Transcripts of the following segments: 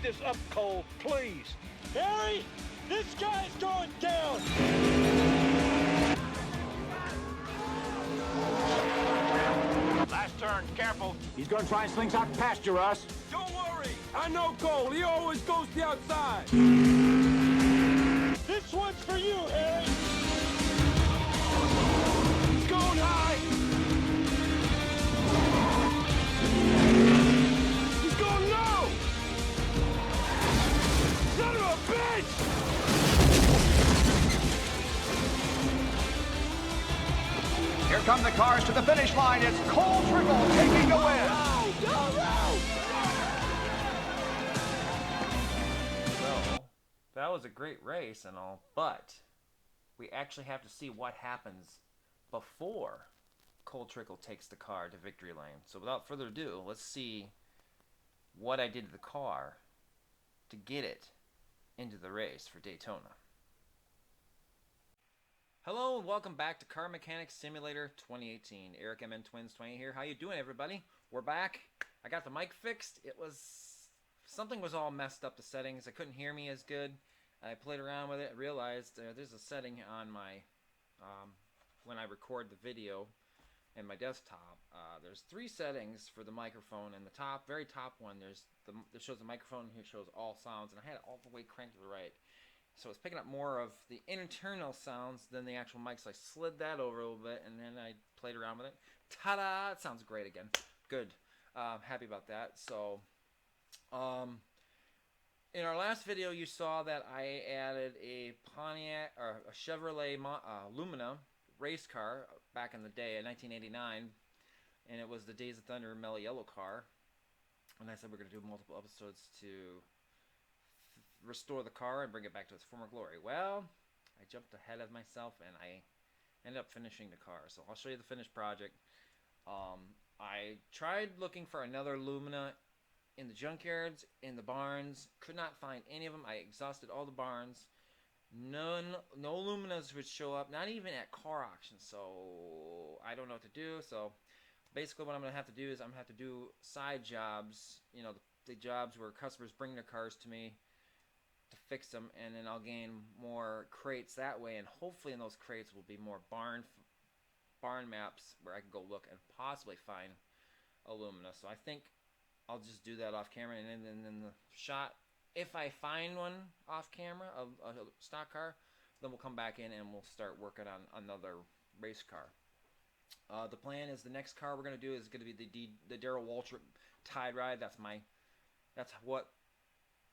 this up, Cole, please. Harry, this guy's going down. Last turn, careful. He's gonna try and slingshot past you, Russ. Don't worry, I know Cole. He always goes to the outside. This one's for you, Harry. He's going high. He's going low. Son of a bitch! Here come the cars to the finish line. It's Cole Trickle taking the win. So, that was a great race and all, but we actually have to see what happens before Cole Trickle takes the car to victory lane. So without further ado, let's see what I did to the car to get it into the race for Daytona. Hello and welcome back to Car Mechanics Simulator 2018. Eric MN Twins 20 here. How you doing, everybody? We're back. I got the mic fixed. Something was all messed up, the settings. I couldn't hear me as good. I played around with it. I realized there's a setting on my when I record the video in my desktop. There's 3 settings for the microphone, and the top, very top one, that shows the microphone. Here shows all sounds, and I had it all the way cranked to the right. So it's picking up more of the internal sounds than the actual mic. So I slid that over a little bit, and then I played around with it. Ta-da! It sounds great again. Good. Happy about that. So, in our last video, you saw that I added a Pontiac or a Chevrolet Lumina race car back in the day in 1989, and it was the Days of Thunder Mello Yello car. And I said we're going to do multiple episodes to restore the car and bring it back to its former glory. Well, I jumped ahead of myself and I ended up finishing the car. So I'll show you the finished project. I tried looking for another Lumina in the junkyards, in the barns. Could not find any of them. I exhausted all the barns. No Luminas would show up, not even at car auctions. So I don't know what to do. So basically what I'm going to have to do is I'm going to have to do side jobs. You know, the jobs where customers bring their cars to me to fix them, and then I'll gain more crates that way, and hopefully in those crates will be more barn maps where I can go look and possibly find a Lumina. So I think I'll just do that off camera, and then the shot, if I find one off camera of a stock car, then we'll come back in and we'll start working on another race car. The plan is the next car we're going to do is going to be the Darrell Waltrip Tide Ride. That's what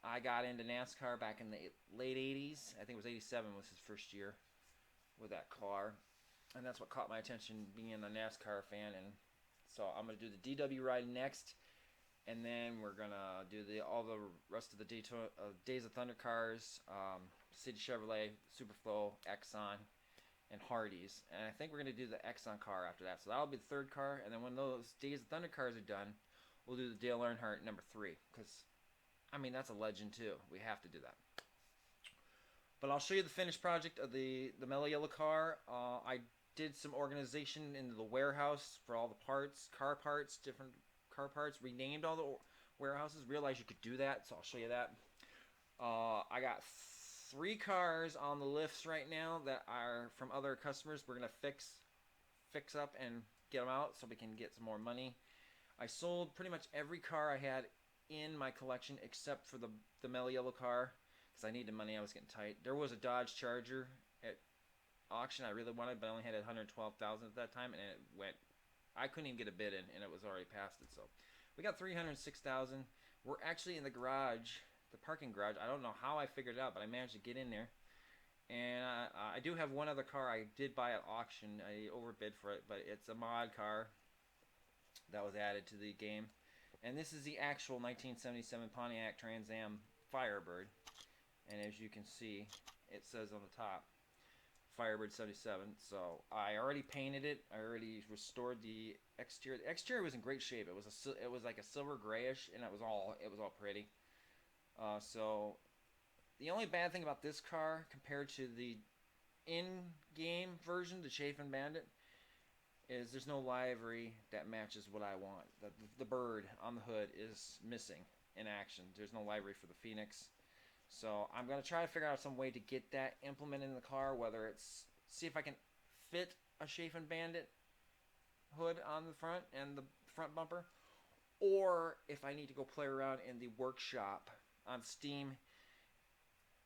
I got into NASCAR back in the late 80s. I think it was 87 was his first year with that car. And that's what caught my attention, being a NASCAR fan. And so I'm going to do the DW ride next. And then we're going to do all the rest of the Days of Thunder cars. City Chevrolet, Superflow, Exxon, and Hardee's. And I think we're going to do the Exxon car after that. So that'll be the 3rd car. And then when those Days of Thunder cars are done, we'll do the Dale Earnhardt number 3. Because I mean, that's a legend too. We have to do that. But I'll show you the finished project of the Mello Yello car. I did some organization into the warehouse for all the parts, different car parts. Renamed all the warehouses. Realized you could do that, so I'll show you that. I got 3 cars on the lifts right now that are from other customers. We're gonna fix up and get them out so we can get some more money. I sold pretty much every car I had in my collection except for the Mello Yello car, because I needed money. I was getting tight. There was a Dodge Charger at auction I really wanted, but I only had $112,000 at that time, and it went. I couldn't even get a bid in, and it was already past it. So we got $306,000. We're actually in the garage, the parking garage. I don't know how I figured it out, but I managed to get in there. And I do have one other car I did buy at auction. I overbid for it, but it's a mod car that was added to the game. And this is the actual 1977 Pontiac Trans Am Firebird. And as you can see, it says on the top, Firebird 77. So I already painted it. I already restored the exterior. The exterior was in great shape. It was like a silver grayish, and it was all pretty. So the only bad thing about this car compared to the in-game version, the Chafin Bandit, is there's no livery that matches what I want. The bird on the hood is missing. in action. There's no livery for the Phoenix. So I'm going to try to figure out some way to get that implemented in the car, whether it's see if I can fit a Chafin Bandit hood on the front and the front bumper, or if I need to go play around in the workshop on Steam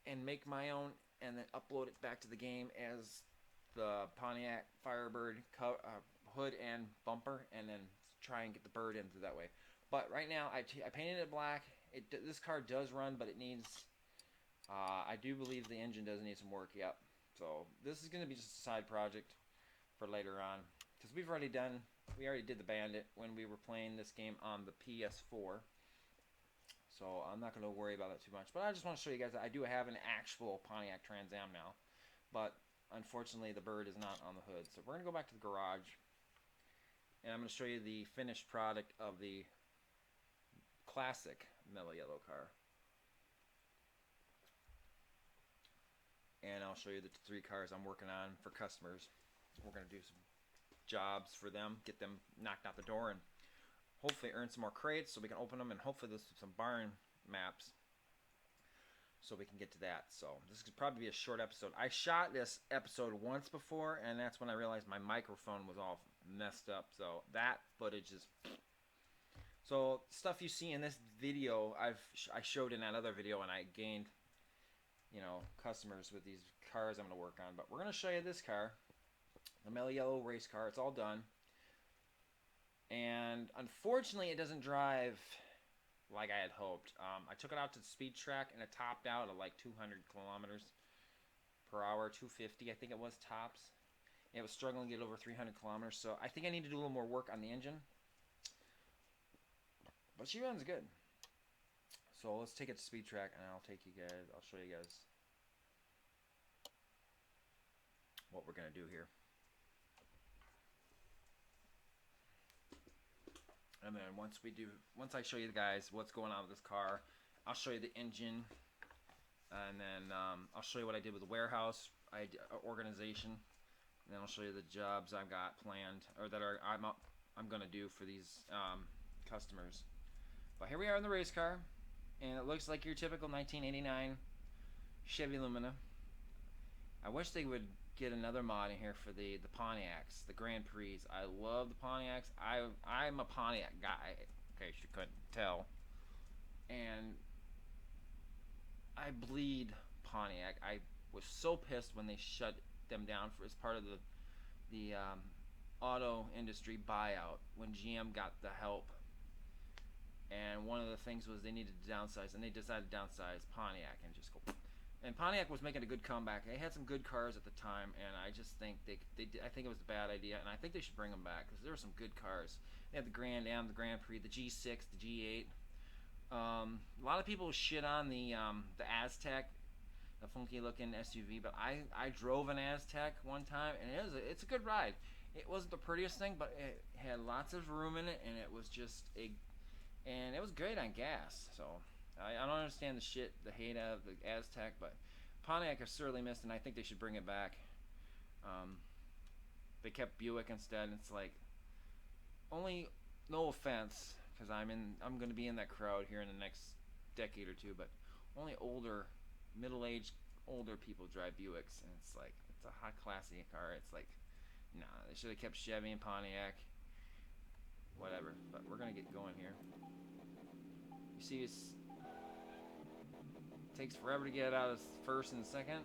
and make my own and then upload it back to the game as the Pontiac Firebird hood and bumper, and then try and get the bird in through that way. But right now, I painted it black. This car does run, but it needs... I do believe the engine does need some work, yep. So this is going to be just a side project for later on. Because we already did the Bandit when we were playing this game on the PS4. So I'm not going to worry about it too much. But I just want to show you guys that I do have an actual Pontiac Trans Am now. But unfortunately, the bird is not on the hood. So we're going to go back to the garage. And I'm going to show you the finished product of the classic Mello Yello car. And I'll show you the 3 cars I'm working on for customers. We're going to do some jobs for them, get them knocked out the door, and hopefully earn some more crates so we can open them, and hopefully there's some barn maps so we can get to that. So this could probably be a short episode. I shot this episode once before, and that's when I realized my microphone was all messed up. So that footage is... So stuff you see in this video, I showed in that other video, and I gained, you know, customers with these cars I'm going to work on. But we're going to show you this car, the Mello Yello race car. It's all done. And unfortunately, it doesn't drive like I had hoped. I took it out to the speed track, and it topped out at like 200 kilometers per hour, 250 I think it was tops. It was struggling to get over 300 kilometers, so I think I need to do a little more work on the engine. But she runs good. So let's take it to speed track, and I'll show you guys what we're going to do here. And then once I show you guys what's going on with this car, I'll show you the engine, and then I'll show you what I did with the warehouse organization, and then I'll show you the jobs I've got planned, or that I'm gonna do for these customers. But here we are in the race car, and it looks like your typical 1989 Chevy Lumina. I wish they would get another mod in here for the Pontiacs, the Grand Prix. I love the Pontiacs. I'm a Pontiac guy, in case you couldn't tell. And I bleed Pontiac. I was so pissed when they shut them down as part of the auto industry buyout when GM got the help. And one of the things was they needed to downsize, and they decided to downsize Pontiac and just go. And Pontiac was making a good comeback. They had some good cars at the time, and I just think I think it was a bad idea, and I think they should bring them back because there were some good cars. They had the Grand Am, the Grand Prix, the G6, the G8. A lot of people shit on the Aztec, the funky-looking SUV, but I drove an Aztec one time, and it's a good ride. It wasn't the prettiest thing, but it had lots of room in it, and it was just and it was great on gas. So I don't understand the hate of the Aztec, but Pontiac is sorely missed, and I think they should bring it back. They kept Buick instead, and it's like, no offense, because I'm going to be in that crowd here in the next decade or two, but only middle-aged, older people drive Buicks, and it's like, it's a high classy car. It's like, nah, they should have kept Chevy and Pontiac, whatever. But we're going to get going here. You see, it takes forever to get out of first and second.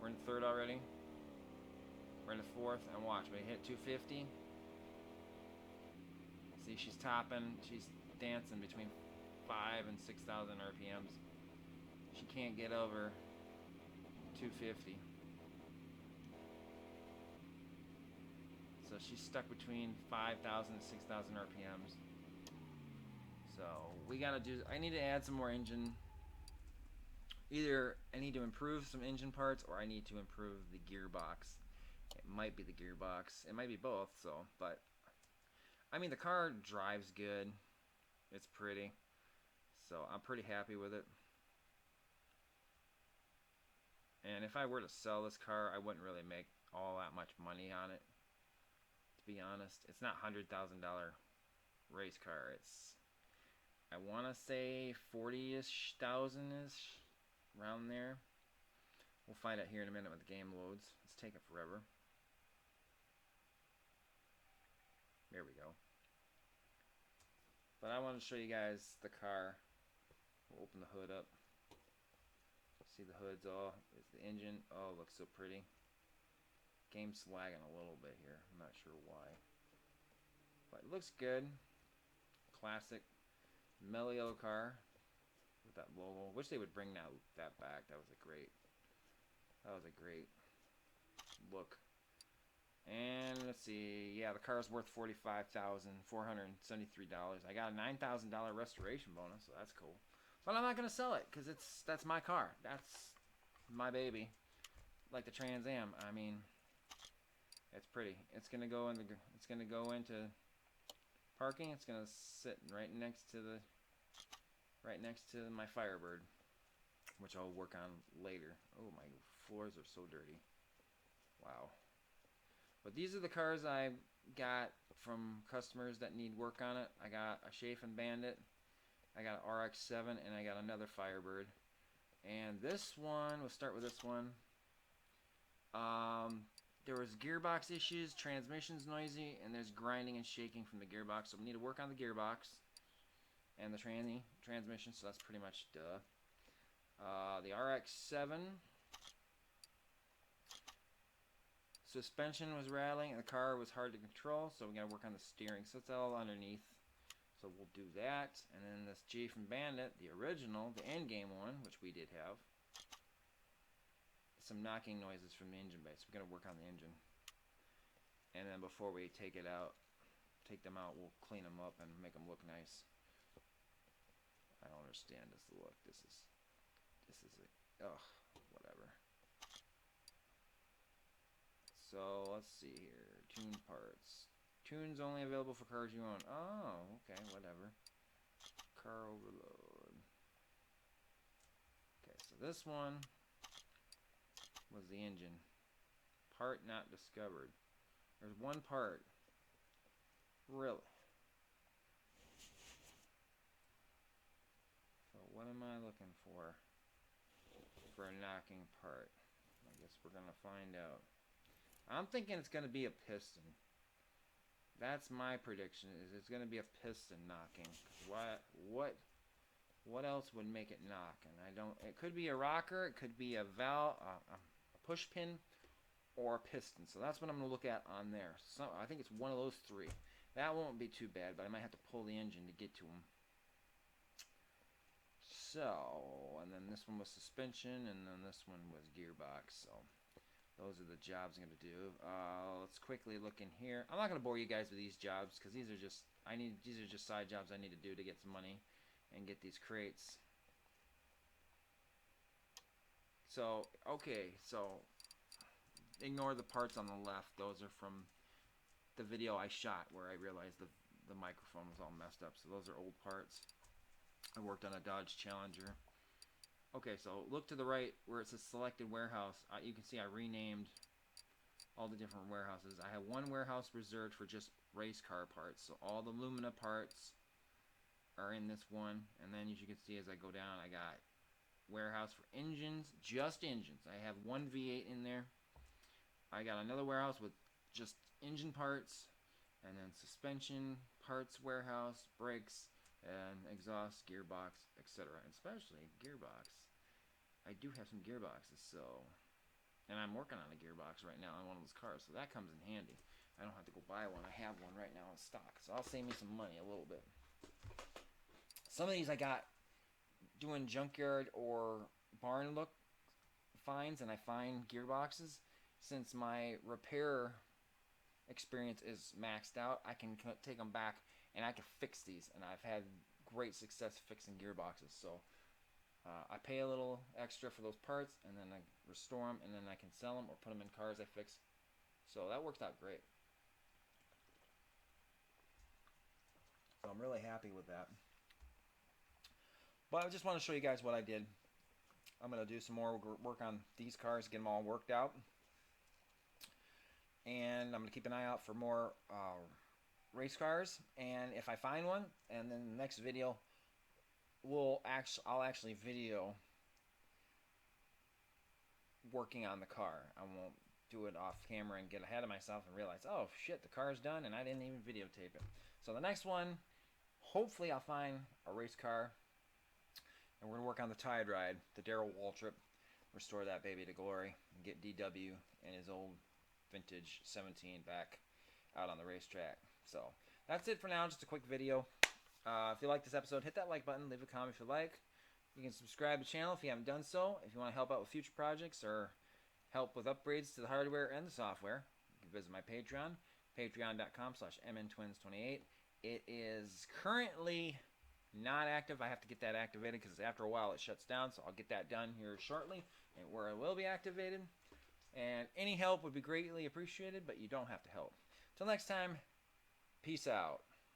We're in third already. We're in the fourth, and watch, we hit 250. See, she's topping. She's dancing between 5,000 and 6,000 RPMs. She can't get over 250. So she's stuck between 5,000 and 6,000 RPMs. So I need to add some more engine. Either I need to improve some engine parts, or I need to improve the gearbox. It might be the gearbox. It might be both. So, but I mean, the car drives good. It's pretty. So I'm pretty happy with it. And if I were to sell this car, I wouldn't really make all that much money on it. To be honest, it's not $100,000 race car. I want to say 40-ish thousand-ish, around there. We'll find out here in a minute when the game loads. It's taking forever. There we go. But I want to show you guys the car. We'll open the hood up. See the hood's all, it's the engine. Oh, it looks so pretty. Game's lagging a little bit here. I'm not sure why. But it looks good. Classic Mello Yello car with that logo. Wish they would bring that back. That was a great look. And let's see, yeah, the car's worth $45,473. I got a $9,000 restoration bonus, so that's cool. But I'm not gonna sell it because that's my car. That's my baby. Like the Trans Am. I mean, it's pretty. It's gonna go into parking. It's gonna sit right next to my Firebird, which I'll work on later. Oh, my floors are so dirty. Wow. But these are the cars I got from customers that need work on it. I got a Chafin Bandit, I got an RX-7, and I got another Firebird. And this one, we'll start with this one. There was gearbox issues, transmission's noisy, and there's grinding and shaking from the gearbox. So we need to work on the gearbox and the transmission, so that's pretty much duh. The RX-7. Suspension was rattling and the car was hard to control, so we gotta work on the steering. So it's all underneath. So we'll do that. And then this Chafin Bandit, the original, the endgame one, which we did have. Some knocking noises from the engine bay. So we're gonna work on the engine. And then before we take them out, we'll clean them up and make them look nice. I don't understand this look. This is whatever. So let's see here. Tune parts. Tunes only available for cars you own. Oh, okay, whatever. Car overload. Okay, so this one was the engine. Part not discovered. There's one part. Really? So what am I looking for? For a knocking part. I guess we're gonna find out. I'm thinking it's going to be a piston. That's my prediction, is it's going to be a piston knocking. What else would make it knock? And it could be a rocker, it could be a valve, a push pin, or a piston. So that's what I'm going to look at on there. So I think it's one of those three. That won't be too bad, but I might have to pull the engine to get to them. So, and then this one was suspension, and then this one was gearbox. So those are the jobs I'm going to do. Let's quickly look in here. I'm not going to bore you guys with these jobs because these are just side jobs I need to do to get some money and get these crates. So, okay, so ignore the parts on the left. Those are from the video I shot where I realized the microphone was all messed up. So those are old parts. I worked on a Dodge Challenger. Okay, so look to the right where it says selected warehouse. You can see I renamed all the different warehouses. I have one warehouse reserved for just race car parts. So all the Lumina parts are in this one. And then as you can see as I go down, I got warehouse for engines, just engines. I have one V8 in there. I got another warehouse with just engine parts. And then suspension, parts warehouse, brakes, and exhaust, gearbox, etc. Especially gearbox. I do have some gearboxes, so, and I'm working on a gearbox right now on one of those cars, so that comes in handy. I don't have to go buy one. I have one right now in stock, so I'll save me some money a little bit. Some of these I got doing junkyard or barn look finds, and I find gearboxes. Since my repair experience is maxed out, I can take them back and I can fix these, and I've had great success fixing gearboxes. So I pay a little extra for those parts, and then I restore them, and then I can sell them or put them in cars I fix. So that worked out great. So I'm really happy with that. But I just want to show you guys what I did. I'm going to do some more work on these cars, get them all worked out. And I'm going to keep an eye out for more race cars. And if I find one, and then the next video, I'll actually video working on the car. I won't do it off camera and get ahead of myself and realize, oh shit, the car's done and I didn't even videotape it. So the next one, hopefully I'll find a race car and we're gonna work on the Tide Ride, the Darrell Waltrip, restore that baby to glory and get DW and his old vintage 17 back out on the racetrack. So that's it for now, just a quick video. If you like this episode, hit that like button, leave a comment if you like. You can subscribe to the channel if you haven't done so. If you want to help out with future projects or help with upgrades to the hardware and the software, you can visit my Patreon, patreon.com/mntwins28. It is currently not active. I have to get that activated because after a while it shuts down, so I'll get that done here shortly, and where it will be activated. And any help would be greatly appreciated, but you don't have to help. Till next time, peace out.